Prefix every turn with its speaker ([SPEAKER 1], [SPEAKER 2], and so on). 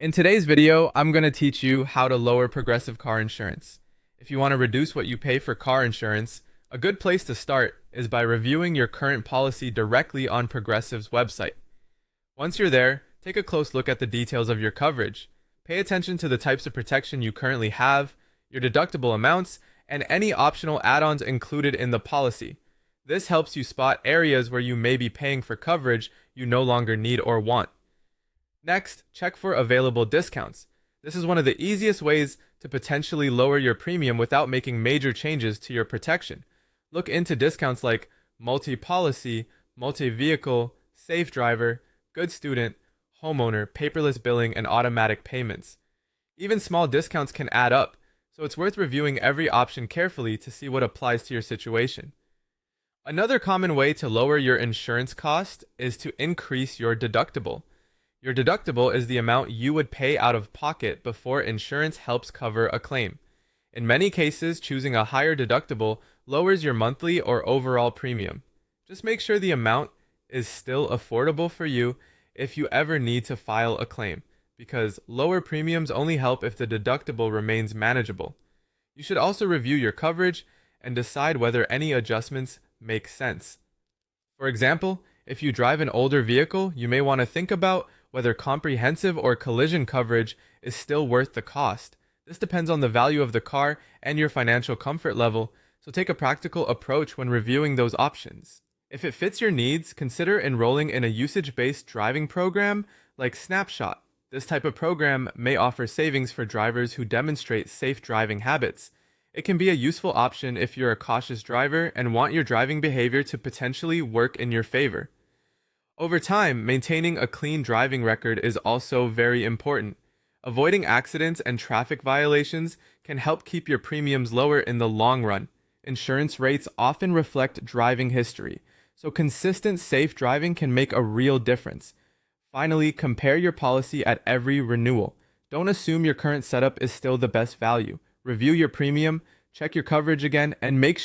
[SPEAKER 1] In today's video, I'm going to teach you how to lower Progressive car insurance. If you want to reduce what you pay for car insurance, a good place to start is by reviewing your current policy directly on Progressive's website. Once you're there, take a close look at the details of your coverage. Pay attention to the types of protection you currently have, your deductible amounts, and any optional add-ons included in the policy. This helps you spot areas where you may be paying for coverage you no longer need or want. Next, check for available discounts. This is one of the easiest ways to potentially lower your premium without making major changes to your protection. Look into discounts like multi-policy, multi-vehicle, safe driver, good student, homeowner, paperless billing, and automatic payments. Even small discounts can add up, so it's worth reviewing every option carefully to see what applies to your situation. Another common way to lower your insurance cost is to increase your deductible. Your deductible is the amount you would pay out of pocket before insurance helps cover a claim. In many cases, choosing a higher deductible lowers your monthly or overall premium. Just make sure the amount is still affordable for you if you ever need to file a claim, because lower premiums only help if the deductible remains manageable. You should also review your coverage and decide whether any adjustments make sense. For example, if you drive an older vehicle, you may want to think about whether comprehensive or collision coverage is still worth the cost. This depends on the value of the car and your financial comfort level, so take a practical approach when reviewing those options. If it fits your needs, consider enrolling in a usage-based driving program like Snapshot. This type of program may offer savings for drivers who demonstrate safe driving habits. It can be a useful option if you're a cautious driver and want your driving behavior to potentially work in your favor. Over time, maintaining a clean driving record is also very important. Avoiding accidents and traffic violations can help keep your premiums lower in the long run. Insurance rates often reflect driving history, so consistent safe driving can make a real difference. Finally, compare your policy at every renewal. Don't assume your current setup is still the best value. Review your premium, check your coverage again, and make